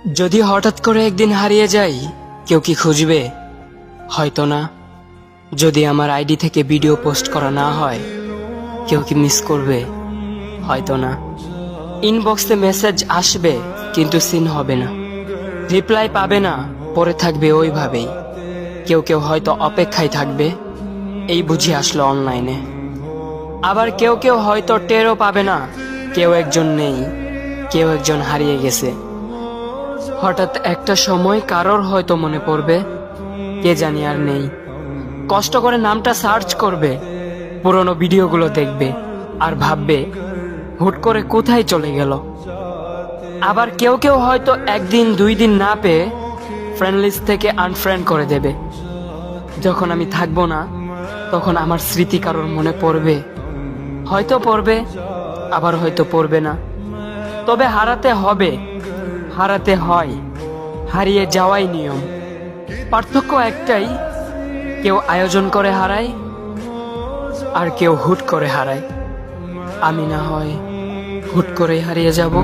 যদি হঠাৎ করে একদিন হারিয়ে যাই, কেউ কি খুঁজবে? হয়তো না। যদি আমার আইডি থেকে ভিডিও পোস্ট করা না হয়, কেউ কি মিস করবে? হয়তো না। ইনবক্সে মেসেজ আসবে কিন্তু সিন হবে না, রিপ্লাই পাবে না, পরে থাকবে ওইভাবেই। কেউ কেউ হয়তো অপেক্ষায় থাকবে, এই বুঝি আসলো অনলাইনে। আবার কেউ কেউ হয়তো টেরও পাবে না, কেউ একজন নেই, কেউ একজন হারিয়ে গেছে। হঠাৎ একটা সময় কারোর হয়তো মনে পড়বে, কে জানি আর নেই। কষ্ট করে নামটা সার্চ করবে, পুরনো ভিডিওগুলো দেখবে আর ভাববে হুট করে কোথায় চলে গেল। আবার কেউ কেউ হয়তো একদিন দুই দিন না পেয়ে ফ্রেন্ড লিস্ট থেকে আনফ্রেন্ড করে দেবে। যখন আমি থাকবো না, তখন আমার স্মৃতি কারোর মনে পড়বে, হয়তো পড়বে, আবার হয়তো পড়বে না। তবে হারাতে হবে, হারাতে হয়, হারিয়ে যাওয়াই নিয়ম। পার্থক্য একটাই, কেউ আয়োজন করে হারায় আর কেউ হুট করে হারায়। আমি না হয় হুট করে হারিয়ে যাব।